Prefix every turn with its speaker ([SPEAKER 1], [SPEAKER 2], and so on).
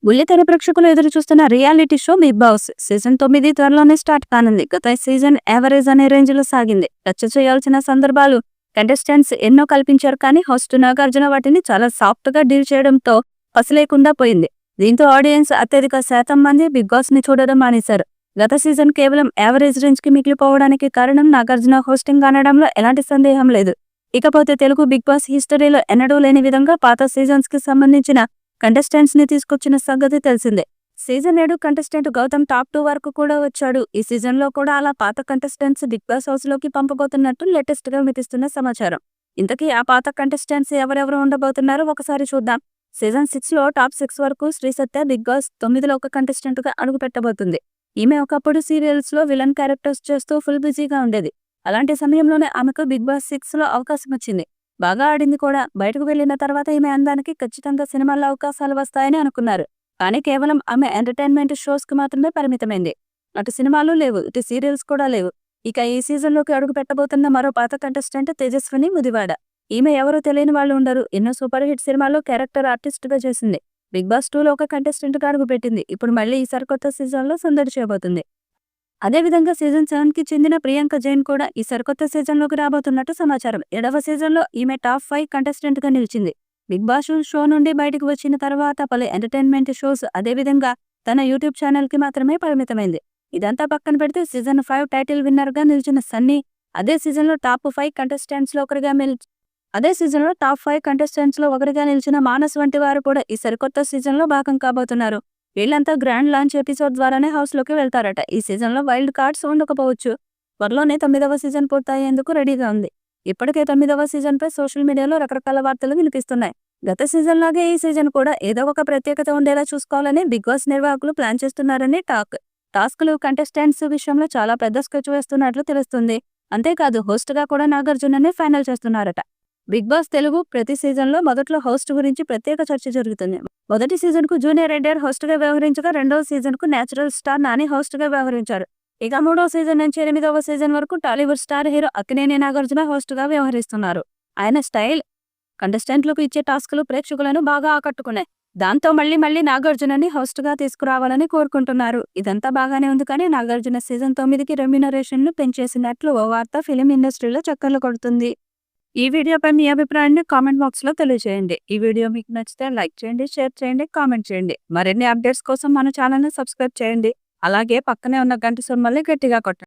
[SPEAKER 1] బుల్లితెర ప్రేక్షకులు ఎదురు చూస్తున్న reality show big boss season 9 త్వరలోనే స్టార్ట్ కానుంది. గత సీజన్ యావరేజ్ అనే రేంజ్ లో సాగింది. రచ్చ చేయాల్సిన సందర్భాలు కంటెస్టెంట్స్ ఎన్నో కల్పించారు, కానీ హోస్ట్ నాగార్జున వాటిని చాలా సాఫ్ట్ గా డీల్ చేయడంతో పసలేకుండా పోయింది. దీంతో ఆడియన్స్ అత్యధిక శాతం మంది బిగ్ బాస్ ని చూడడం మానేశారు. గత సీజన్ కేవలం యావరేజ్ రేంజ్ కి మిగిలిపోవడానికి కారణం నాగార్జున హోస్టింగ్ అనడంలో ఎలాంటి సందేహం లేదు. ఇకపోతే తెలుగు బిగ్ బాస్ హిస్టరీలో ఎన్నడూ లేని విధంగా పాత సీజన్స్ కి సంబంధించిన కంటెస్టెంట్స్ ని తీసుకొచ్చిన సంగతి తెలిసిందే. సీజన్ 7 కంటెస్టెంట్ గౌతమ్ టాప్ 2 వరకు కూడా వచ్చాడు. ఈ సీజన్ లో కూడా అలా పాత కంటెస్టెంట్స్ బిగ్ బాస్ హౌస్ లోకి పంపబోతున్నట్టు లేటెస్ట్ గా వినిపిస్తున్న సమాచారం. ఇంతకీ ఆ పాత కంటెస్టెంట్స్ ఎవరెవరు ఉండబోతున్నారో ఒకసారి చూద్దాం. సీజన్ 6 లో టాప్ 6 వరకు శ్రీ సత్య బిగ్ బాస్ 9లో ఒక కంటెస్టెంట్ గా అడుగు పెట్టబోతుంది. ఈమె ఒకప్పుడు సీరియల్స్ లో విలన్ క్యారెక్టర్స్ చేస్తూ ఫుల్ బిజీగా ఉండేది. అలాంటి సమయంలోనే ఆమెకు బిగ్ బాస్ 6 లో అవకాశం వచ్చింది. బాగా ఆడింది కూడా. బయటకు వెళ్లిన తర్వాత ఈమె అందానికి ఖచ్చితంగా సినిమాల్లో అవకాశాలు వస్తాయని అనుకున్నారు. కానీ కేవలం ఆమె ఎంటర్టైన్మెంట్ షోస్ కి మాత్రమే పరిమితమైంది. అటు సినిమాలు లేవు, ఇటు సీరియల్స్ కూడా లేవు. ఇక ఈ సీజన్ లోకి అడుగు పెట్టబోతున్న మరో పాత కంటెస్టెంట్ తేజస్విని ముదివాడ. ఈమె ఎవరో తెలియని వాళ్ళు ఉండరు. ఎన్నో సూపర్ హిట్ సినిమాల్లో క్యారెక్టర్ ఆర్టిస్ట్ గా చేసింది. బిగ్ బాస్ 2లో ఒక కంటెస్టెంట్ గా అడుగు పెట్టింది. ఇప్పుడు మళ్ళీ ఈ సరికొత్త సీజన్ లో సందడి చేయబోతుంది. అదేవిధంగా సీజన్ 7 కి చెందిన ప్రియాంక జైన్ కూడా ఈ సరికొత్త సీజన్ లోకి రాబోతున్నట్టు సమాచారం. 7వ సీజన్ లో ఈమె టాప్ 5 కంటెస్టెంట్ గా నిలిచింది. బిగ్ బాస్ షో నుండి బయటకు వచ్చిన తర్వాత పలు ఎంటర్టైన్మెంట్ షోస్, అదేవిధంగా తన యూట్యూబ్ ఛానల్ కి మాత్రమే పరిమితమైంది. ఇదంతా పక్కన పెడితే సీజన్ 5 టైటిల్ విన్నర్ గా నిలిచిన సన్నీ అదే సీజన్ లో టాప్ 5 కంటెస్టెంట్స్ లో ఒకరిగా నిలిచిన మానస్ వంటి వారు కూడా ఈ సరికొత్త సీజన్ లో భాగం కాబోతున్నారు. వీళ్ళంతా గ్రాండ్ లాంచ్ ఎపిసోడ్ ద్వారానే హౌస్ లోకి వెళ్తారట. ఈ సీజన్ లో వైల్డ్ కార్డ్స్ ఉండకపోవచ్చు. త్వరలోనే 9వ సీజన్ పూర్తయ్యేందుకు రెడీగా ఉంది. ఇప్పటికే 9వ సీజన్ పై సోషల్ మీడియాలో రకరకాల వార్తలు వినిపిస్తున్నాయి. గత సీజన్ లాగే ఈ సీజన్ కూడా ఏదో ఒక ప్రత్యేకత ఉండేలా చూసుకోవాలని బిగ్ బాస్ నిర్వాహకులు ప్లాన్ చేస్తున్నారని టాక్. టాస్క్లు కంటెస్టెంట్స్ విషయంలో చాలా పెద్ద స్కెచ్ వేస్తున్నట్లు తెలుస్తుంది. అంతేకాదు హోస్ట్ గా కూడా నాగార్జుననే ఫైనల్ చేస్తున్నారట. బిగ్ బాస్ తెలుగు ప్రతి సీజన్ లో మొదట్లో హోస్ట్ గురించి ప్రత్యేక చర్చ జరుగుతుంది. మొదటి సీజన్ కు జూనియర్ ఎన్టీఆర్ హోస్ట్ గా వ్యవహరించగా, రెండవ సీజన్ కు నేచురల్ స్టార్ నాని హోస్ట్ గా వ్యవహరించారు. ఇక 3వ సీజన్ నుంచి 8వ సీజన్ వరకు Tollywood star hero Akkineni Nagarjuna host గా వ్యవహరిస్తున్నారు. ఆయన స్టైల్, కంటెస్టెంట్లకు ఇచ్చే టాస్కులు ప్రేక్షకులను బాగా ఆకట్టుకున్నాయి. దాంతో మళ్ళీ నాగార్జునని హోస్ట్ గా తీసుకురావాలని కోరుకుంటున్నారు. ఇదంతా బాగానే ఉంది, కానీ నాగార్జున సీజన్ 9కి రెమ్యునరేషన్ ను పెంచేసినట్లు ఓ వార్త ఫిలిం ఇండస్ట్రీలో చక్కర్లు కొడుతుంది. ఈ వీడియోపై మీ అభిప్రాయాన్ని కామెంట్ బాక్స్ లో తెలియజేయండి. ఈ వీడియో మీకు నచ్చితే లైక్ చేయండి, షేర్ చేయండి, కామెంట్ చేయండి. మరిన్ని అప్డేట్స్ కోసం మన ఛానల్ ని సబ్స్క్రైబ్ చేయండి. అలాగే పక్కనే ఉన్న గంట సింబల్ని గట్టిగా కొట్టండి.